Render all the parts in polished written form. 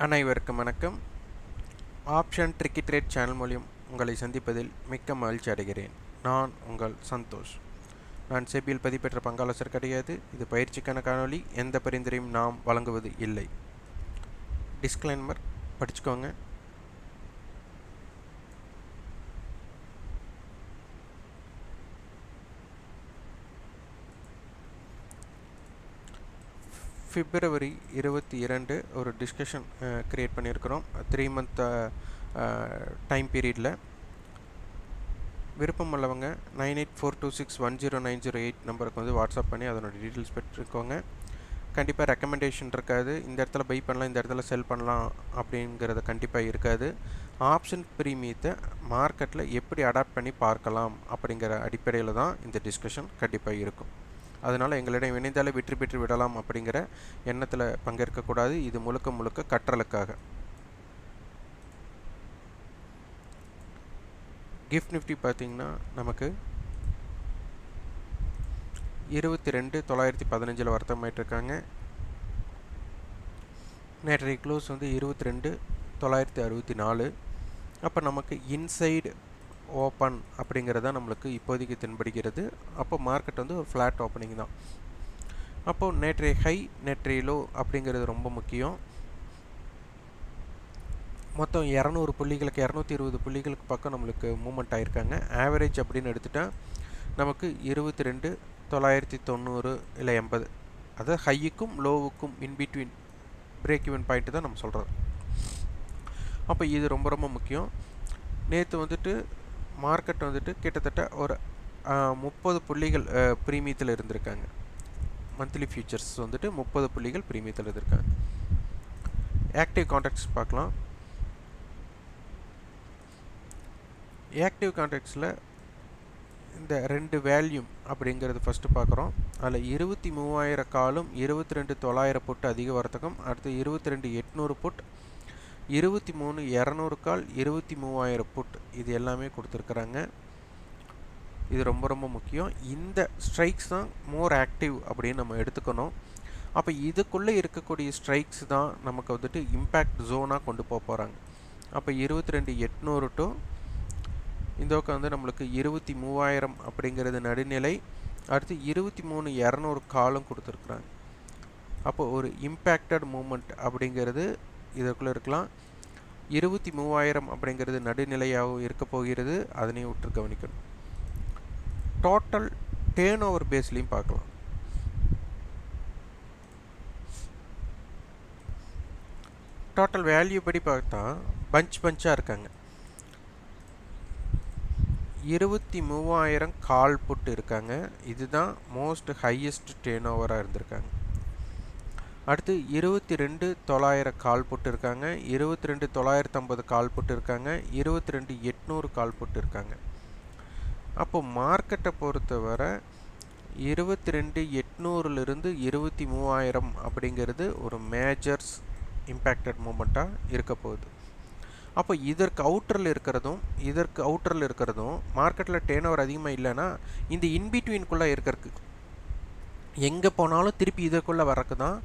அனைவருக்கும் வணக்கம். Option tricky trade channel மூலியம் உங்களை சந்திப்பதில் மிக்க மகிழ்ச்சி அடைகிறேன். நான் உங்கள் சந்தோஷ். நான் செபியில் பதிப்பெற்ற பங்காளர் கிடையாது. இது பயிற்சிக்கான காணொளி. எந்த பரிந்துரையும் நாம் வழங்குவது இல்லை. டிஸ்க்ளைமர் படிச்சுக்கோங்க. February 22 ஒரு டிஸ்கஷன் க்ரியேட் பண்ணியிருக்கிறோம். 3 month டைம் பீரியடில் விருப்பம் உள்ளவங்க 9842610908 நம்பருக்கு வந்து வாட்ஸ்அப் பண்ணி அதனோட டீட்டெயில்ஸ் பெற்றுக்கோங்க. கண்டிப்பாக ரெக்கமெண்டேஷன் இருக்காது. இந்த இடத்துல பை பண்ணலாம், இந்த இடத்துல செல் பண்ணலாம் அப்படிங்கிறது கண்டிப்பாக இருக்காது. ஆப்ஷன் ப்ரீமியத்தை மார்க்கெட்டில் எப்படி அடாப்ட் பண்ணி பார்க்கலாம் அப்படிங்கிற அடிப்படையில் தான் இந்த டிஸ்கஷன் கண்டிப்பாக இருக்கும். அதனால் எங்களிடம் இணைந்தாலே வெற்றி பெற்று விடலாம் அப்படிங்கிற எண்ணத்தில் பங்கேற்கக்கூடாது. இது முழுக்க முழுக்க கற்றலுக்காக. கிஃப்ட் நிஃப்டி பார்த்திங்கன்னா நமக்கு 22,915 வர்த்தகமாயிட்ருக்காங்க. நேற்றைய க்ளோஸ் வந்து 22,964. அப்போ நமக்கு இன்சைடு ஓப்பன் அப்படிங்கிறது தான் நம்மளுக்கு இப்போதைக்கு தென்படுகிறது. அப்போ மார்க்கெட் வந்து ஒரு ஃப்ளாட் ஓப்பனிங் தான். அப்போது நேற்றைய ஹை நேற்றைய லோ அப்படிங்கிறது ரொம்ப முக்கியம். மொத்தம் 200 புள்ளிகளுக்கு 220 புள்ளிகளுக்கு பக்கம் நம்மளுக்கு மூவ்மெண்ட் ஆகிருக்காங்க. ஆவரேஜ் அப்படின்னு எடுத்துட்டால் நமக்கு 22,990 இல்லை 80, அதாவது ஹையுக்கும் லோவுக்கும் இன்பிட்வீன் பிரேக் ஈவன் பாயிண்ட்டு தான் நம்ம சொல்கிறது. அப்போ இது ரொம்ப ரொம்ப முக்கியம். நேற்று வந்துட்டு மார்க்கெட் வந்துட்டு கிட்டத்தட்ட ஒரு 30 புள்ளிகள் ப்ரீமியத்தில் இருந்திருக்காங்க. மந்த்லி ஃபியூச்சர்ஸ் வந்துட்டு 30 புள்ளிகள் ப்ரீமியத்தில் இருந்திருக்காங்க. ஆக்டிவ் கான்ட்ராக்ட்ஸ் பார்க்கலாம். ஆக்டிவ் கான்ட்ராக்ட்ஸில் இந்த 2 வேல்யூம் அப்படிங்கிறது ஃபஸ்ட்டு பார்க்குறோம். அதில் 23,000 காலும் 22,900 புட் அதிக வர்த்தகம். அடுத்து 22,800 புட், 23,200 கால், 23,000 புட், இது எல்லாமே கொடுத்துருக்குறாங்க. இது ரொம்ப ரொம்ப முக்கியம். இந்த ஸ்ட்ரைக்ஸ் தான் மோர் ஆக்டிவ் அப்படின்னு நம்ம எடுத்துக்கணும். அப்போ இதுக்குள்ளே இருக்கக்கூடிய ஸ்ட்ரைக்ஸ் தான் நமக்கு வந்துட்டு இம்பேக்ட் ஜோனாக கொண்டு போகிறாங்க. அப்போ 22,800 டு இந்த பக்கம் வந்து நம்மளுக்கு 23,000 அப்படிங்கிறது நடுநிலை. அடுத்து 23,200 காலும் கொடுத்துருக்குறாங்க. அப்போ ஒரு இம்பேக்டட் மூமெண்ட் அப்படிங்கிறது இதற்குள்ளே இருக்கலாம். 23,000 அப்படிங்கிறது நடுநிலையாகவும் இருக்க போகிறது. அதனையும் விட்டு கவனிக்கணும். டோட்டல் டேர்ன் ஓவர் பேஸ்லையும் பார்க்கலாம். டோட்டல் வேல்யூ படி பார்த்தா பஞ்சாக இருக்காங்க. 23,000 கால் புட்டு இருக்காங்க. இதுதான் மோஸ்ட் ஹையஸ்ட் டேர்ன் ஓவராக இருந்திருக்காங்க. அடுத்து 22,900 கால் புட்டு இருக்காங்க, 22,950 கால் புட்டு இருக்காங்க, 22,800 கால் புட்டு இருக்காங்க. அப்போ மார்க்கெட்டை பொறுத்தவரை 22,800லிருந்து 23,000 அப்படிங்கிறது ஒரு மேஜர்ஸ் இம்பேக்டட் மூமெண்ட்டாக இருக்க போகுது. அப்போ இதற்கு அவுட்டரில் இருக்கிறதும் மார்க்கெட்டில் டேர்ன் ஓவர் அதிகமாக இல்லைன்னா இந்த இன்பிட்வீனுக்குள்ளே இருக்கிறதுக்கு எங்கே போனாலும் திருப்பி இதற்குள்ளே வரக்கு தான்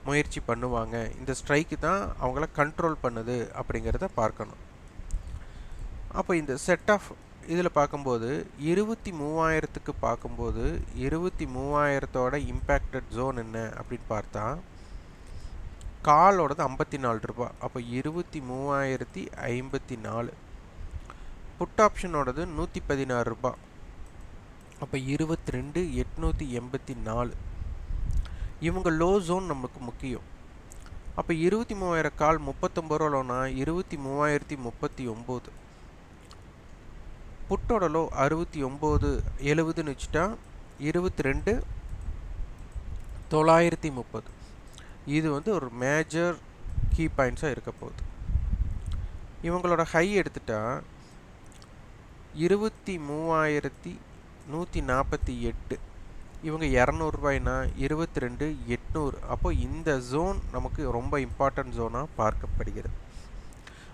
முயற்சி பண்ணுவாங்க. இந்த ஸ்ட்ரைக்கு தான் அவங்கள கண்ட்ரோல் பண்ணுது அப்படிங்கிறத பார்க்கணும். அப்போ இந்த செட் ஆஃப் இதில் பார்க்கும்போது 23,000க்கு பார்க்கும்போது 23,000தோட இம்பேக்டட் ஜோன் என்ன அப்படின்னு பார்த்தா காலோடது 54 ரூபா. அப்போ 23,054. புட் ஆப்ஷனோடது 116 ரூபா. அப்போ 22,884. இவங்க லோ ஜோன் நமக்கு முக்கியம். அப்போ 23,000 கால் 39 ரூபானா 23,039. புட்டோட லோ 69.70ன்னு வச்சுட்டா 22,930. இது வந்து ஒரு மேஜர் கீ பாயிண்ட்ஸாக இருக்க போகுது. இவங்களோட ஹை எடுத்துட்டா 23,148. இவங்க 200 ரூபாய்னா 22,800. அப்போ இந்த ஜோன் நமக்கு ரொம்ப இம்பார்ட்டன்ட் ஜோனாக பார்க்கப்படுகிறது.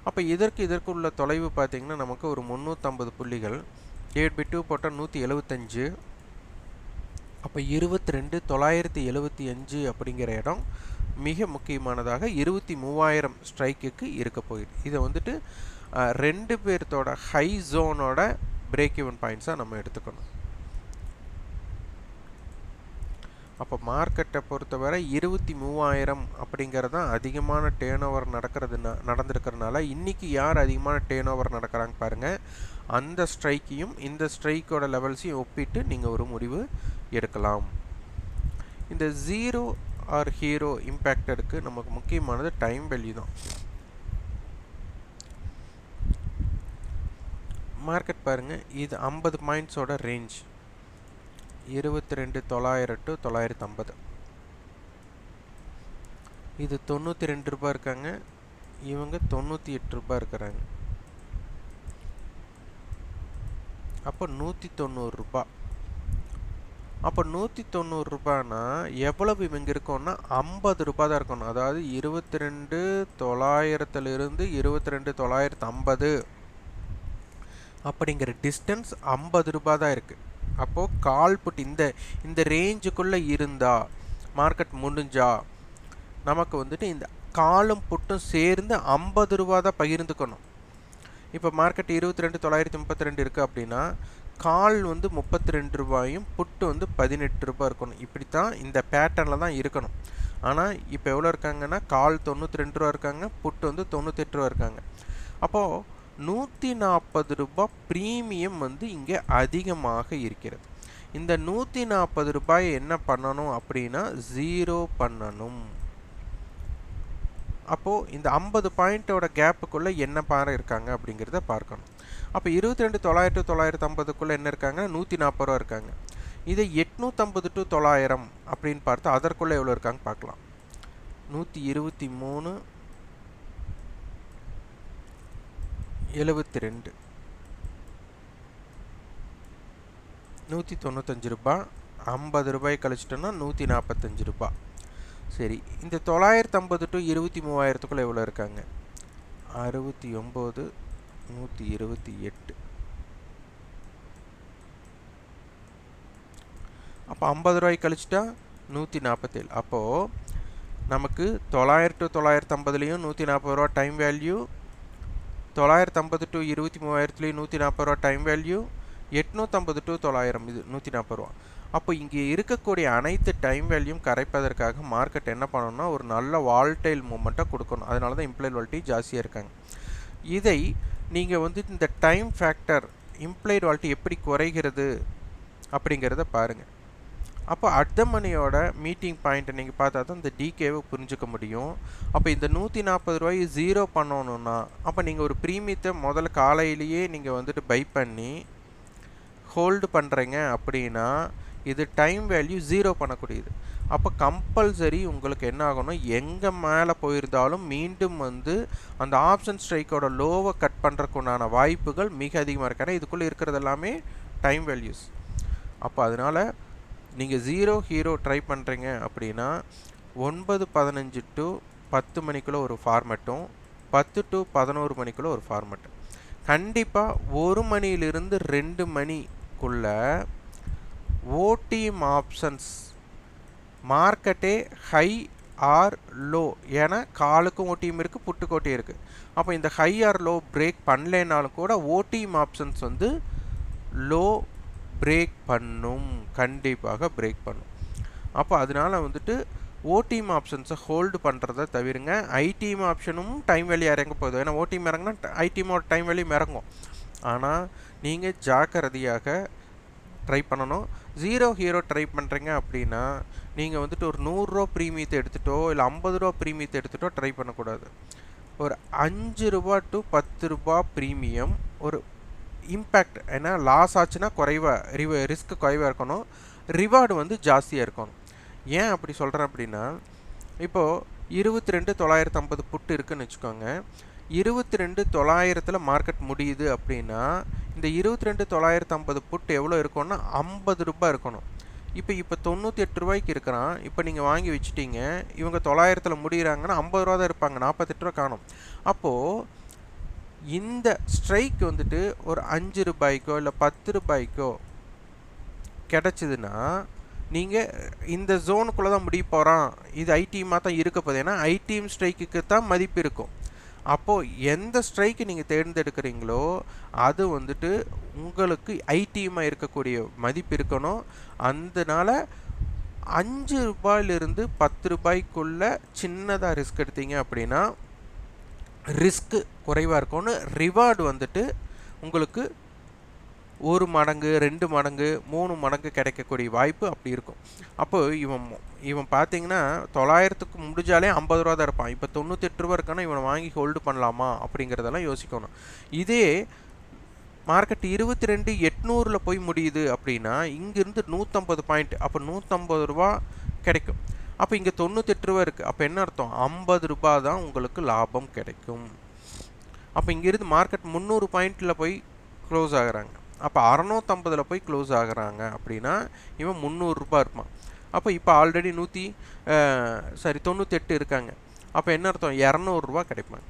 அப்போ இதற்கு உள்ள தொலைவு பார்த்திங்கன்னா நமக்கு ஒரு 350 புள்ளிகள். 8/2 போட்டால் 175. அப்போ 22,975 அப்படிங்கிற இடம் மிக முக்கியமானதாக 23,000 ஸ்ட்ரைக்குக்கு இருக்க போயிடுது. இதை வந்துட்டு 2 பேர்த்தோட ஹை ஜோனோட பிரேக் ஈவன் பாயிண்ட்ஸாக நம்ம எடுத்துக்கணும். அப்போ மார்க்கெட்டை பொறுத்தவரை 23,000 அப்படிங்கிறது தான் அதிகமான டேர்ன் ஓவர் நடந்திருக்கிறதுனால இன்றைக்கி யார் அதிகமான டேர்ன் ஓவர் நடக்கிறாங்க பாருங்கள். அந்த ஸ்ட்ரைக்கையும் இந்த ஸ்ட்ரைக்கோட லெவல்ஸையும் ஒப்பிட்டு நீங்கள் ஒரு முடிவு எடுக்கலாம். இந்த ஜீரோ ஆர் ஹீரோ இம்பேக்டருக்கு நமக்கு முக்கியமானது டைம் வேல்யூ தான். மார்க்கெட் பாருங்கள், இது 50 பாயிண்ட்ஸோட ரேஞ்ச் 22,900 to 950. இது 92 ரூபாய் இருக்காங்க, இவங்க 98 ரூபாய் இருக்கிறாங்க. அப்போ 190 ரூபாய். அப்போ 190 ரூபாய்னா எவ்வளவு இவங்க இருக்கோன்னா 50 ரூபாய் தான் இருக்கணும். அதாவது 22,900 22,950 அப்படிங்கிற டிஸ்டன்ஸ் 50 ரூபாய் தான் இருக்குது. அப்போது கால் புட் இந்த ரேஞ்சுக்குள்ளே இருந்தால் மார்க்கெட் முடிஞ்சா நமக்கு வந்துட்டு இந்த காலும் புட்டும் சேர்ந்து 50 ரூபா தான் பகிர்ந்துக்கணும். இப்போ மார்க்கெட் 22,932 இருக்குது அப்படின்னா கால் வந்து 32 ரூபாயும் புட்டு வந்து 18 ரூபாய் இருக்கணும். இப்படி தான் இந்த பேட்டர்னில் தான் இருக்கணும். ஆனால் இப்போ எவ்வளோ இருக்காங்கன்னா கால் 92 ரூபா இருக்காங்க, புட்டு வந்து 98 ரூபா இருக்காங்க. அப்போது 140 ரூபாய் ப்ரீமியம் வந்து இங்கே அதிகமாக இருக்கிறது. இந்த 140 ரூபாயை என்ன பண்ணணும் அப்படின்னா ஜீரோ பண்ணணும். அப்போது இந்த 50 பாயிண்ட்டோட கேப்புக்குள்ளே என்ன இருக்காங்க அப்படிங்கிறத பார்க்கணும். அப்போ 22,900 to 950க்குள்ளே என்ன இருக்காங்க, 140 ரூபா இருக்காங்க. இதை 850 to 900 அப்படின்னு பார்த்தா அதற்குள்ளே எவ்வளோ இருக்காங்க பார்க்கலாம். 123 72 195 ரூபாய். 50 ரூபாய் கழிச்சிட்டோன்னா 145 ரூபாய். சரி, இந்த 950 to 23,000க்குள்ளே எவ்வளோ இருக்காங்க, 69 128. அப்போ 50 ரூபாய் கழிச்சிட்டா 147. அப்போது நமக்கு 900 to 950லையும் 140 ரூபா டைம் வேல்யூ, 950 to 23,000லையும் 140 ரூபா டைம் வேல்யூ, 850 to 900 இது 140 ரூபா. அப்போ இங்கே இருக்கக்கூடிய அனைத்து டைம் வேல்யூம் கரைப்பதற்காக மார்க்கெட் என்ன பண்ணணும்னா ஒரு நல்ல வால்டைல் மூமெண்ட்டை கொடுக்கணும். அதனால தான் இம்ப்ளைட் வால்டி ஜாஸ்தியாக இருக்காங்க. இதை நீங்கள் வந்து இந்த டைம் ஃபேக்டர் இம்ப்ளைட் வால்டி எப்படி குறைகிறது அப்படிங்கிறத பாருங்கள். அப்போ அட் த மணியோட மீட்டிங் பாயிண்ட்டை நீங்கள் பார்த்தா தான் இந்த டிகேவை புரிஞ்சுக்க முடியும். அப்போ இந்த 140 ரூபாய் ஜீரோ பண்ணணுன்னா அப்போ நீங்கள் ஒரு ப்ரீமியத்தை முதல்ல காலையிலேயே நீங்கள் வந்துட்டு பை பண்ணி ஹோல்டு பண்ணுறீங்க அப்படின்னா இது டைம் வேல்யூ ஜீரோ பண்ணக்கூடியது. அப்போ கம்பல்சரி உங்களுக்கு என்ன ஆகணும், எங்கே மேலே போயிருந்தாலும் மீண்டும் வந்து அந்த ஆப்ஷன் ஸ்ட்ரைக்கோட லோவை கட் பண்ணுறதுக்குண்டான வாய்ப்புகள் மிக அதிகமாக இருக்கு. ஏன்னா இதுக்குள்ளே இருக்கிறது எல்லாமே டைம் வேல்யூஸ். அப்போ அதனால் நீங்கள் ஜீரோ ஹீரோ ட்ரை பண்ணுறீங்க அப்படின்னா 9:15 to 10 மணிக்குள்ளே ஒரு ஃபார்மெட்டும் 10 to 11 மணிக்குள்ளே ஒரு ஃபார்மெட்டும். கண்டிப்பாக 1 மணியிலிருந்து 2 மணிக்குள்ளே ஓடிஎம் ஆப்ஷன்ஸ் மார்க்கெட்டே ஹை ஆர் லோ, ஏன்னா காலுக்கும் ஓடிஎம் இருக்குது, புட்டுக்கு ஓடிஎம் இருக்குது. அப்போ இந்த ஹை ஆர் லோ பிரேக் பண்ணலைனாலும் கூட ஓடிஎம் ஆப்ஷன்ஸ் வந்து லோ பிரேக் பண்ணும், கண்டிப்பாக பிரேக் பண்ணும். அப்போ அதனால் வந்துட்டு ஓடிஎம் ஆப்ஷன்ஸை ஹோல்டு பண்ணுறத தவிருங்க. ஐடிஎம் ஆப்ஷனும் டைம் வேல்யூ இறங்க போகுது. ஏன்னா ஓடிஎம் இறங்குனா ஐடிஎம்மோட டைம் வேல்யூ இறங்கும். ஆனால் நீங்கள் ஜாக்கிரதையாக ட்ரை பண்ணணும். ஜீரோ ஹீரோ ட்ரை பண்ணுறீங்க அப்படின்னா நீங்கள் வந்துட்டு ஒரு 100 ரூபா ப்ரீமியத்தை எடுத்துகிட்டோ இல்லை 50 ரூபா ப்ரீமியத்தை எடுத்துகிட்டோ ட்ரை பண்ணக்கூடாது. ஒரு 5 ரூபா to 10 ரூபா ப்ரீமியம் ஒரு இம்பேக்ட், ஏன்னா லாஸ் ஆச்சுன்னா குறைவாக ரிஸ்க் குறைவாக இருக்கணும், ரிவார்டு வந்து ஜாஸ்தியாக இருக்கணும். ஏன் அப்படி சொல்கிறேன் அப்படின்னா இப்போது 22,950 புட்டு இருக்குதுன்னு வச்சுக்கோங்க. 22,900 மார்க்கெட் முடியுது அப்படின்னா இந்த 22,950 புட்டு எவ்வளோ இருக்கும்னா 50 ரூபாய் இருக்கணும். இப்போ 98 ரூபாய்க்கு இருக்கிறான். இப்போ நீங்கள் வாங்கி வச்சுட்டீங்க, இவங்க 900 முடிகிறாங்கன்னா 50 ரூபா தான் இருப்பாங்க, 48 ரூபா காணும். அப்போது இந்த ஸ்ட்ரைக் வந்துட்டு ஒரு 5 ரூபாய்க்கோ இல்லை 10 ரூபாய்க்கோ கிடச்சிதுன்னா நீங்கள் இந்த ஜோனுக்குள்ளே தான் முடிய போகிறான், இது ஐடிஎம்மாக தான் இருக்க போகுது. ஏன்னா ஐடிஎம் ஸ்ட்ரைக்குக்கு தான் மதிப்பு இருக்கும். அப்போது எந்த ஸ்ட்ரைக்கு நீங்கள் தேர்ந்தெடுக்கிறீங்களோ அது வந்துட்டு உங்களுக்கு ஐடிஎம்மாக இருக்கக்கூடிய மதிப்பு இருக்கணும். அதனால 5 ரூபாயிலிருந்து 10 ரூபாய்க்குள்ளே சின்னதாக ரிஸ்க் எடுத்தீங்க அப்படின்னா ரிஸ்க்கு குறைவாக இருக்கும்னு ரிவார்டு வந்துட்டு உங்களுக்கு 1 மடங்கு 2 மடங்கு 3 மடங்கு கிடைக்கக்கூடிய வாய்ப்பு அப்படி இருக்கும். அப்போ இவன் பார்த்தீங்கன்னா 900க்கு முடிஞ்சாலே 50 ரூபா தான் இருப்பான். இப்போ 98 ரூபா இருக்கானா இவனை வாங்கி ஹோல்டு பண்ணலாமா அப்படிங்கிறதெல்லாம் யோசிக்கணும். இதே மார்க்கெட் 22,800 போய் முடியுது அப்படின்னா இங்கிருந்து 150 பாயிண்ட், அப்போ 150 ரூபா கிடைக்கும். அப்போ இங்கே 98 ரூபா இருக்குது. அப்போ என்ன அர்த்தம்? 50 ரூபா தான் உங்களுக்கு லாபம் கிடைக்கும். அப்போ இங்கிருந்து மார்க்கெட் 300 பாயிண்டில் போய் க்ளோஸ் ஆகுறாங்க. அப்போ 650 போய் க்ளோஸ் ஆகுறாங்க அப்படின்னா இவன் 300 ரூபா இருப்பான். அப்போ இப்போ ஆல்ரெடி 98 இருக்காங்க. அப்போ என்ன அர்த்தம்? 200 ரூபா கிடைப்பாங்க.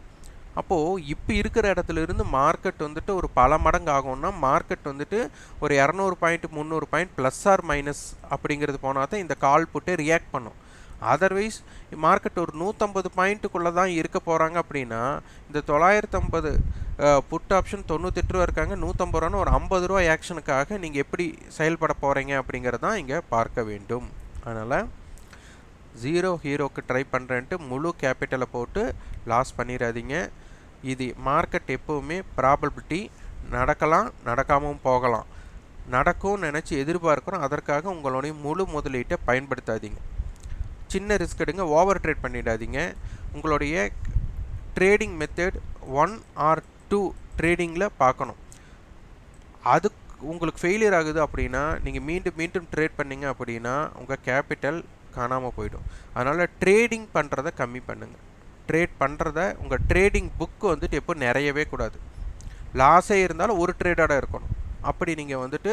அப்போது இப்போ இருக்கிற இடத்துல இருந்து மார்க்கெட் வந்துட்டு ஒரு பல மடங்கு ஆகும்னா மார்க்கெட் வந்துட்டு ஒரு 200 point 300 point plus or minus அப்படிங்கிறது போனால் தான் இந்த கால் புட்டே ரியாக்ட் பண்ணும். அதர்வைஸ் மார்க்கெட் ஒரு 150 பாயிண்ட்டுக்குள்ளே தான் இருக்க போகிறாங்க அப்படின்னா இந்த 950 புட் ஆப்ஷன் 98 ரூபா இருக்காங்க, 150 ரூபான்னு ஒரு 50 ரூபா ஆக்ஷனுக்காக நீங்கள் எப்படி செயல்பட போகிறீங்க அப்படிங்கிறது தான் இங்கே பார்க்க வேண்டும். அதனால் ஜீரோ ஹீரோக்கு ட்ரை பண்ணுறேன்ட்டு முழு கேபிட்டலை போட்டு லாஸ் பண்ணிடாதீங்க. இது மார்க்கெட் எப்போவுமே ப்ராபபிலிட்டி நடக்கலாம், நடக்காமல் போகலாம். நடக்கும்னு நினச்சி எதிர்பார்க்குறோம், அதற்காக உங்களுடைய முழு முதலீட்டை பயன்படுத்தாதீங்க. சின்ன ரிஸ்க் எடுங்க, ஓவர் ட்ரேட் பண்ணிடாதீங்க. உங்களுடைய ட்ரேடிங் மெத்தட் 1 or 2 ட்ரேடிங்கில் பார்க்கணும். அது உங்களுக்கு ஃபெயிலியர் ஆகுது அப்படின்னா நீங்கள் மீண்டும் மீண்டும் ட்ரேட் பண்ணிங்க அப்படின்னா உங்கள் கேபிட்டல் காணாமல் போயிடும். அதனால் ட்ரேடிங் பண்ணுறதை கம்மி பண்ணுங்கள். ட்ரேட் பண்ணுறத உங்கள் ட்ரேடிங் புக்கு வந்துட்டு எப்போ நிறையவே கூடாது. லாஸே இருந்தாலும் ஒரு ட்ரேடோட இருக்கணும். அப்படி நீங்கள் வந்துட்டு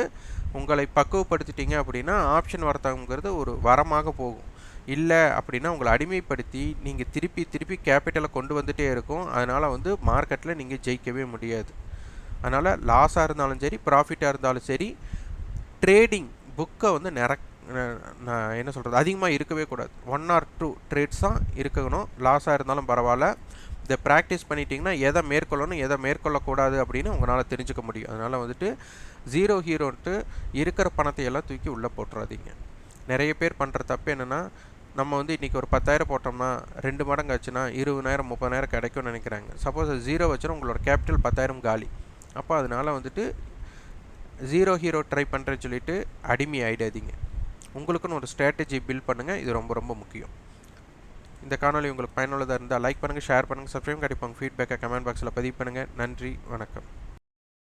உங்களை பக்குவப்படுத்திட்டீங்க அப்படின்னா ஆப்ஷன் வர்த்தகங்கிறது ஒரு வரமாக போகும். இல்லை அப்படின்னா உங்களை அடிமைப்படுத்தி நீங்கள் திருப்பி கேபிட்டலை கொண்டு வந்துகிட்டே இருக்கும். அதனால் வந்து மார்க்கெட்டில் நீங்கள் ஜெயிக்கவே முடியாது. அதனால் லாஸாக இருந்தாலும் சரி, ப்ராஃபிட்டாக இருந்தாலும் சரி, ட்ரேடிங் புக்கை வந்து நான் என்ன சொல்கிறது, அதிகமாக இருக்கவே கூடாது. 1 or 2 ட்ரேட்ஸ் தான் இருக்கணும். லாஸாக இருந்தாலும் பரவாயில்ல. இதை ப்ராக்டிஸ் பண்ணிட்டீங்கன்னா எதை மேற்கொள்ளணும் எதை மேற்கொள்ளக்கூடாது அப்படின்னு உங்களால் தெரிஞ்சுக்க முடியும். அதனால் வந்துட்டு ஜீரோ ஹீரோன்ட்டு இருக்கிற பணத்தை எல்லாம் தூக்கி உள்ளே போட்டுறாதீங்க. நிறைய பேர் பண்ணுற தப்பு என்னென்னா, நம்ம வந்து இன்றைக்கி ஒரு 10,000 போட்டோம்னா 2 மடங்கு ஆச்சுன்னா 20,000 30,000 கிடைக்கும்னு நினைக்கிறாங்க. சப்போஸ் ஜீரோ வச்சுன்னா உங்களோட கேபிட்டல் 10,000 காலி. அப்போ அதனால் வந்துட்டு ஜீரோ ஹீரோ ட்ரை பண்ணுறேன்னு சொல்லிவிட்டு அடிமை ஆகிடாதீங்க. உங்களுக்குன்னு ஒரு ஸ்ட்ராட்டஜி பில்ட் பண்ணுங்கள். இது ரொம்ப ரொம்ப முக்கியம். இந்த காணொலி உங்களுக்கு பயனுள்ளதாக இருந்தால் லைக் பண்ணுங்கள், ஷேர் பண்ணுங்கள், சப்ஸ்கிரைப், கண்டிப்பாக ஃபீட்பேக்கை கமெண்ட் பாக்ஸில் பதிவு பண்ணுங்கள். நன்றி, வணக்கம்.